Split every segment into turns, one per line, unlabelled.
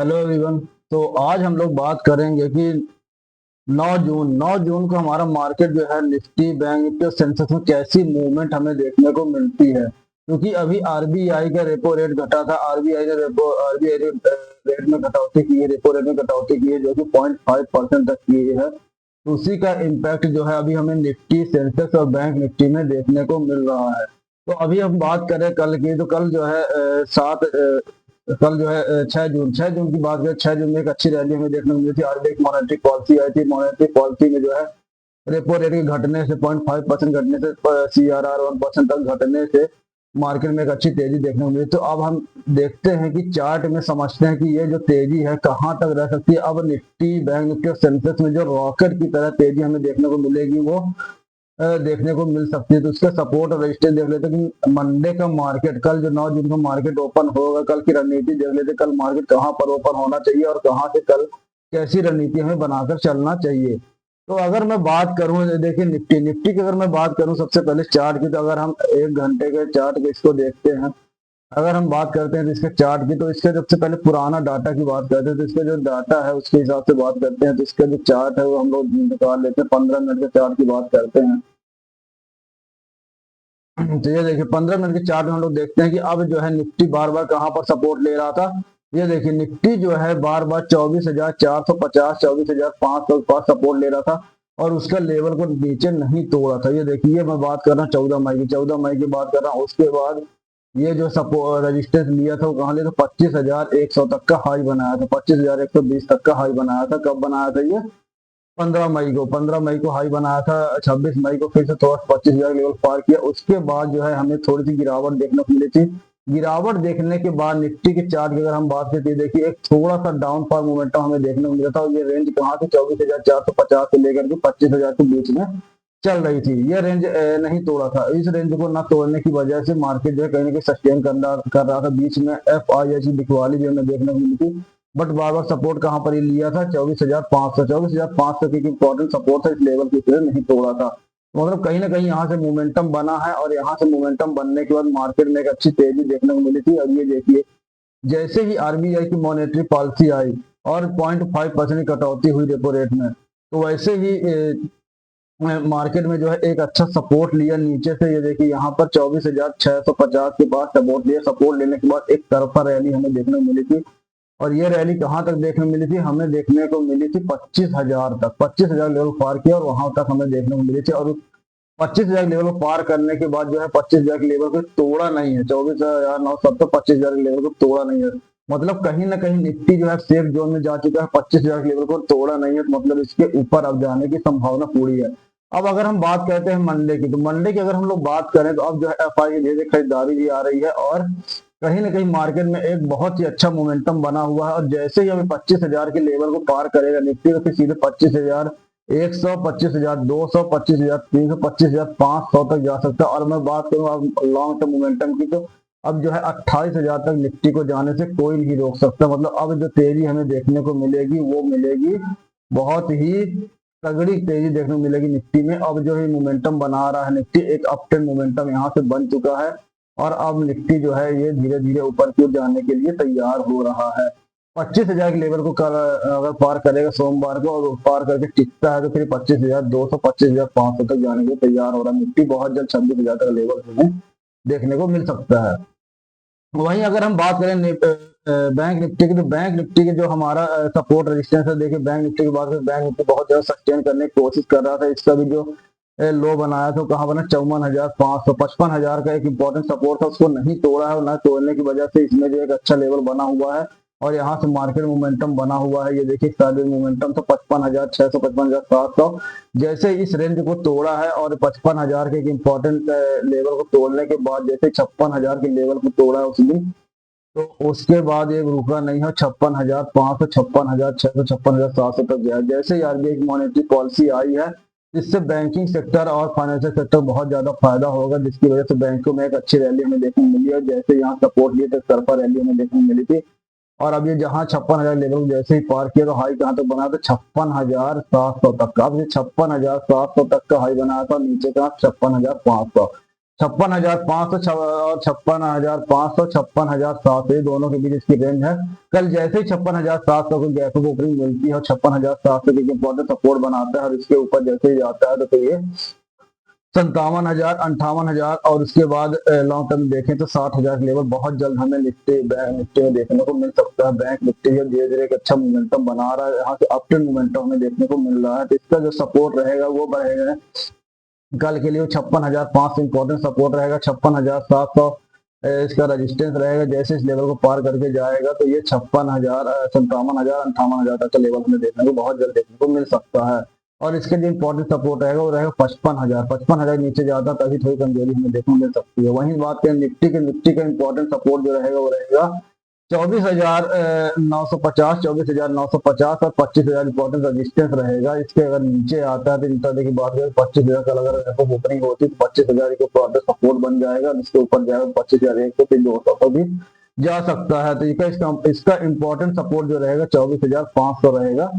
Hello everyone. तो आज हम लोग बात करेंगे कि 9 जून को हमारा मार्केट जो है निफ्टी बैंक निफ्टी और सेंसेक्स में कैसी मूवमेंट हमें देखने को मिलती है, क्योंकि अभी आरबीआई का रेपो रेट घटा था। आरबीआई ने रेट में कटौती की है, रेपो रेट में कटौती की है जो कि 0.5% तक की है। तो उसी का इम्पैक्ट जो है अभी हमें निफ्टी सेंसेक्स और बैंक निफ्टी में देखने को मिल रहा है। तो अभी हम बात करें कल की, तो कल जो है कल जो है 6 जून की बात करें। 6 जून में एक अच्छी रैली हमें देखने को मिली थी। आरबीआई की मॉनेटरी पॉलिसी आई थी। मॉनेटरी पॉलिसी में जो है रेपो रेट के घटने से 0.5% घटने से सीआरआर 1% तक घटने से मार्केट में एक अच्छी तेजी देखने को मिली। तो अब हम देखते हैं कि चार्ट में समझते हैं कि ये जो तेजी है कहाँ तक रह सकती है। अब निफ्टी बैंक निफ्टी और सेंसेक्स में जो रॉकेट की तरह तेजी हमें देखने को मिलेगी वो देखने को मिल सकती है। तो उसका सपोर्ट और रजिस्टेंस देख लेते हैं कि मंडे का मार्केट, कल जो 9 जून को मार्केट ओपन होगा, कल की रणनीति देख लेते हैं। कल मार्केट कहाँ पर ओपन होना चाहिए और कहाँ से कल कैसी रणनीति हमें बनाकर चलना चाहिए। तो अगर मैं बात करूं, देखिए निफ्टी निफ्टी की अगर मैं बात करूं सबसे पहले चार्ट की, तो अगर हम 1 घंटे के चार्ट के इसको देखते हैं, अगर हम बात करते हैं तो इसके चार्ट की, तो इसके सबसे पहले पुराना डाटा की बात करते हैं। तो इसका जो डाटा है उसके हिसाब से बात करते हैं। तो इसका जो चार्ट है वो हम लोग निकाल लेते हैं। 15 मिनट के चार्ट की बात करते हैं। तो ये देखिए 15 मिनट के चार्ट में हम लोग देखते हैं कि अब जो है निफ्टी बार बार कहाँ पर सपोर्ट ले रहा था। ये देखिए निफ्टी जो है बार बार 24,450 24,500 के पास सपोर्ट ले रहा था और उसका लेवल को नीचे नहीं तोड़ा था। ये देखिए मैं बात कर रहा हूँ 14 मई की, 14 मई की बात कर रहा हूँ। उसके बाद ये जो सपोर्ट रजिस्टेंस लिया था वो कहाँ लिया था, 25,100 तक का हाई बनाया था। 25,120 तक का हाई बनाया था। कब बनाया था ये? 15 मई को हाई बनाया था। 26 मई को फिर से थोड़ा 25,000 लेवल पार किया। उसके बाद जो है हमें थोड़ी सी गिरावट देखने को मिली थी। गिरावट देखने के बाद निफ्टी के चार्ट की अगर हम बात करते हैं, देखिए एक थोड़ा सा डाउन फॉल मोमेंटम हमें देखने को मिला था। और ये रेंज कहाँ से 24,450 से लेकर के 25,000 के बीच में चल रही थी। ये रेंज नहीं तोड़ा था। इस रेंज को ना तोड़ने की वजह से मार्केट जो है कहीं ना कहीं सस्टेन कर रहा था। बीच में एफ आई एच दिखवाली भी हमें देखने को मिली थी, बट बार बार सपोर्ट कहां पर ही लिया था, 24,500 की इंपॉर्टेंट सपोर्ट था। इस लेवल की तरह नहीं तोड़ा था। मतलब कहीं ना कहीं यहाँ से मोमेंटम बना है और यहाँ से मोमेंटम बनने के बाद मार्केट में एक अच्छी तेजी देखने को मिली थी। अब ये देखिए जैसे ही आरबीआई की मॉनेटरी पॉलिसी आई और 0.5% की कटौती हुई रेपो रेट में, तो वैसे ही मार्केट में जो है एक अच्छा सपोर्ट लिया नीचे से। ये देखिए यहाँ पर 24,650 के पास सपोर्ट लिया। सपोर्ट लेने के बाद एक तरफा रैली हमें देखने को मिली थी। और ये रैली कहाँ तक देखने को मिली थी? हमें देखने को मिली थी 25,000 तक। 25,000 लेवल पार किया और वहां तक हमें देखने को मिली थी। और 25,000 लेवल को पार करने के बाद जो है 25,000 के लेवल को तोड़ा नहीं है। 24,970 25,000 के लेवल को तोड़ा नहीं है। मतलब कहीं ना कहीं निफ्टी जो है सेफ जोन में जा चुका है। 25,000 के लेवल को तोड़ा नहीं है, तो मतलब इसके ऊपर अब जाने की संभावना पूरी है। अब अगर हम बात करते हैं मंडे की, तो मंडे की अगर हम लोग बात करें तो अब जो है एफ आई धीरे खरीदारी भी आ रही है और कहीं ना कहीं मार्केट में एक बहुत ही अच्छा मोमेंटम बना हुआ है। और जैसे ही अभी 25,000 के लेवल को पार करेगा निफ्टी, तो फिर सीधे 25,100 25,200 25,300 25,500 तक जा सकता है। और मैं बात करूँ अब लॉन्ग टर्म मोमेंटम की, तो अब जो है 28,000 तक निफ्टी को जाने से कोई नहीं रोक सकता। मतलब अब जो तेजी हमें देखने को मिलेगी वो मिलेगी बहुत ही तगड़ी तेजी देखने को मिलेगी निफ्टी में। अब जो है मोमेंटम बना रहा है निफ्टी, एक अप ट्रेंड मोमेंटम यहाँ से बन चुका है और अब निफ्टी जो है ये धीरे धीरे ऊपर की ओर जाने के लिए तैयार हो रहा है। 25,000 के लेवल को अगर पार करेगा सोमवार को और पार करके टिकता है, तो फिर 25,200 25,500 तक जाने के लिए तैयार हो रहा है निफ्टी। बहुत जल्द 26,000 तक लेवल हमें देखने को मिल सकता है। वहीं अगर हम बात करें बैंक निफ्टी की, तो बैंक निफ्टी के जो हमारा सपोर्ट रेजिस्टेंस है, देखिए बैंक निफ्टी की बात करें, बैंक निफ्टी बहुत ज्यादा सस्टेन करने की कोशिश कर रहा था। इसका भी जो लो बनाया था कहाँ बना, 54,500 55,000 का एक इंपॉर्टेंट सपोर्ट था, उसको नहीं तोड़ा है। और न तोड़ने की वजह से इसमें जो एक अच्छा लेवल बना हुआ है और यहाँ से मार्केट मोमेंटम बना हुआ है। ये देखिए साइड मोमेंटम तो 55,600 55,700। जैसे इस रेंज को तोड़ा है और 55,000 के एक इंपॉर्टेंट लेवल को तोड़ने के बाद जैसे 56,000 के लेवल को तोड़ा है उसने, तो उसके बाद एक रुका नहीं है। 56,500 56,600 56,700 तक गया। जैसे ही आरबीआई की मॉनेटरी पॉलिसी आई है, इससे बैंकिंग सेक्टर और फाइनेंशियल सेक्टर बहुत ज्यादा फायदा होगा, जिसकी वजह से बैंकों में एक अच्छी रैली हमें देखने को मिली है। जैसे यहाँ सपोर्ट लिए थे तरफा रैली हमें देखने को मिली थी। और अब ये जहाँ 56,000 लेवल जैसे ही पार किया, तो हाई कहाँ तक बना था, 56,700 तक का। अब ये 56,700 तक का हाई बनाया था, नीचे का 56,500। 56,500 और 56,500, 56,700 दोनों के बीच इसकी रेंज है। कल जैसे ही 56,700 को गैप अप ओपनिंग मिलती है और 56,700 की इंपॉर्टेंट सपोर्ट बनाता है और इसके ऊपर जैसे ही जाता है तो फिर ये 57,000, 58,000 और उसके बाद लॉन्ग टर्म देखें तो 60,000 लेवल बहुत जल्द हमें निफ्टी बैंक निफ्टी में देखने को मिल सकता है। बैंक निफ्टी जो धीरे धीरे एक अच्छा मोमेंटम बना रहा है, यहाँ से अप ट्रेंड मोमेंटम हमें देखने को मिल रहा है, तो इसका जो सपोर्ट रहेगा वो बढ़ेगा। कल के लिए 56,500 इंपॉर्टेंट सपोर्ट रहेगा, 56,700 इसका रेजिस्टेंस रहेगा। जैसे इस लेवल को पार करके जाएगा तो ये 56,000, 57,000, 58,000 तक का लेवल हमें देखने को बहुत जल्द देखने को मिल सकता है। और इसके लिए इंपॉर्टेंट सपोर्ट रहेगा वो रहेगा 55,000। 55,000 नीचे जाता तभी थोड़ी कमजोरी हमें देखने को मिल सकती है। वहीं बात करें निफ्टी का इंपॉर्टेंट सपोर्ट जो रहेगा वो रहेगा 24,950, 24,950 और 25,000 इंपॉर्टेंट रेजिस्टेंस रहेगा। इसके अगर नीचे आता है तो इंट्राडे की बात करें 25,000 का अगर ओपनिंग होती है तो 25,000 को इंपॉर्टेंट सपोर्ट बन जाएगा। इसके ऊपर जाएगा 25,001 को, फिर 200 को भी जा सकता है। तो इसका इंपॉर्टेंट सपोर्ट जो रहेगा 24,500 रहेगा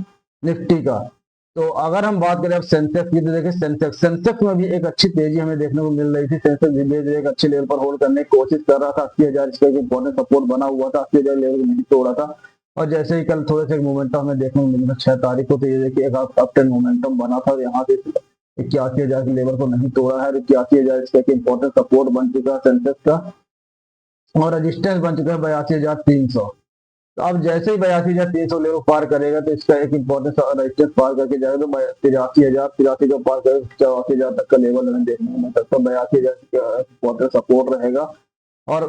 निफ्टी का। तो अगर हम बात करें अब सेंसेक्स की तो देखिए सेंसेक्स में भी एक अच्छी तेजी हमें देखने को मिल रही थी। सेंसेक्स धीरे धीरे एक अच्छे लेवल पर होल्ड करने की कोशिश कर रहा था। 80,000 इसका एक इंपॉर्टेंट सपोर्ट बना हुआ था, 80,000 लेवल को नहीं तोड़ा था। और जैसे ही कल थोड़े से मोमेंटम हमें देखने को मिला 6 तारीख को, तो ये देखिए एक अप ट्रेंड मोमेंटम बना था और यहाँ से 81,000 के लेवल को नहीं तोड़ा है। 81,000 इसका एक इंपॉर्टेंट सपोर्ट बन चुका है सेंसेक्स का और रजिस्टेंस बन चुका है 82,300। तो अब जैसे ही 82,300 लेवल पार करेगा तो इसका एक इंपॉर्टेंट रेजिस्टेंस पार करके जाएगा तो 83,000 को पार करेगा 84,000 तक का लेवल हमें देखने को मिल सकता है। 82,000 इंपॉर्टेंट सपोर्ट रहेगा और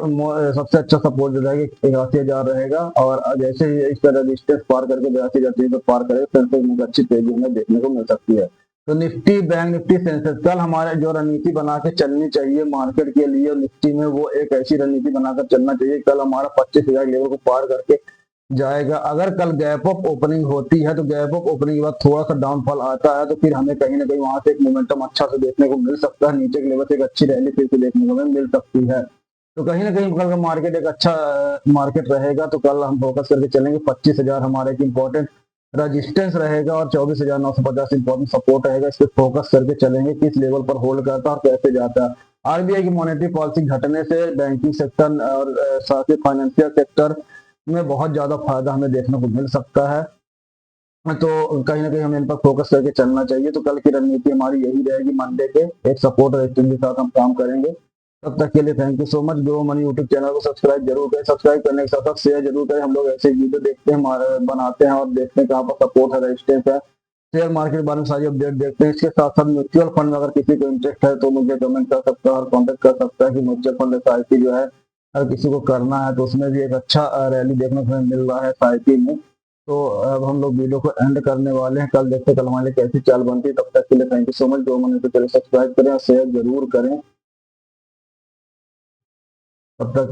सबसे अच्छा सपोर्ट जो रहेगा 81,000 रहेगा। और जैसे ही इसका रेजिस्टेंस पार करके 82,300 पार करेगा सेंसेक्स में अच्छी तेजी हमें देखने को मिल सकती है। तो निफ्टी बैंक निफ्टी सेंसेक्स कल हमारे जो रणनीति बना के चलनी चाहिए मार्केट के लिए निफ्टी में, वो एक ऐसी रणनीति बनाकर चलना चाहिए। कल हमारा 25,000 लेवल को पार करके जाएगा। अगर कल गैप अप ओपनिंग होती है तो गैप अप ओपनिंग के बाद थोड़ा सा डाउनफॉल आता है तो फिर हमें कहीं ना कहीं वहां से एक मोमेंटम अच्छा से देखने को मिल सकता है। नीचे के लेवल से एक अच्छी रैली फिर से देखने को हमें मिल सकती है। तो कहीं ना कहीं कल का मार्केट एक अच्छा मार्केट रहेगा। तो कल हम फोकस करके चलेंगे 25,000 हमारे एक इंपॉर्टेंट रजिस्टेंस रहेगा और 24,950 इंपॉर्टेंट सपोर्ट रहेगा। इस पर फोकस करके चलेंगे किस लेवल पर होल्ड करता है और कैसे जाता है। आरबीआई की मॉनेटरी पॉलिसी घटने से बैंकिंग सेक्टर और साथ ही फाइनेंशियल सेक्टर में बहुत ज्यादा फायदा हमें देखने को मिल सकता है। तो कहीं ना कहीं हमें इन पर फोकस करके चलना चाहिए। तो कल की रणनीति हमारी यही रहेगी, मंडे के एक सपोर्ट रेजिस्टेंस के साथ हम काम करेंगे। तब तक के लिए thank you so much. Grow money YouTube channel को सब्सक्राइब जरूर करें, सब्सक्राइब करने के साथ साथ शेयर जरूर करें। हम लोग ऐसे वीडियो देखते हैं, बनाते हैं और देखते हैं कहाँ पर सपोर्ट है, रेजिस्टेंस है, शेयर मार्केट के बारे में सारी अपडेट देखते हैं। इसके साथ साथ म्यूचुअल फंड में अगर किसी को इंटरेस्ट है तो मुझे कमेंट कर सकता है और कॉन्टेक्ट कर सकता है कि म्यूचुअल फंड एसआईपी जो है अगर किसी को करना है तो उसमें भी एक अच्छा रैली देखने को मिल रहा है एसआईपी में। तो अब हम लोग वीडियो को एंड करने वाले हैं। कल देखते हैं कल हमारे कैसी चाल बनती है। तब तक के लिए thank you so much. Grow money को चलिए सब्सक्राइब करें और शेयर जरूर करें। तब तक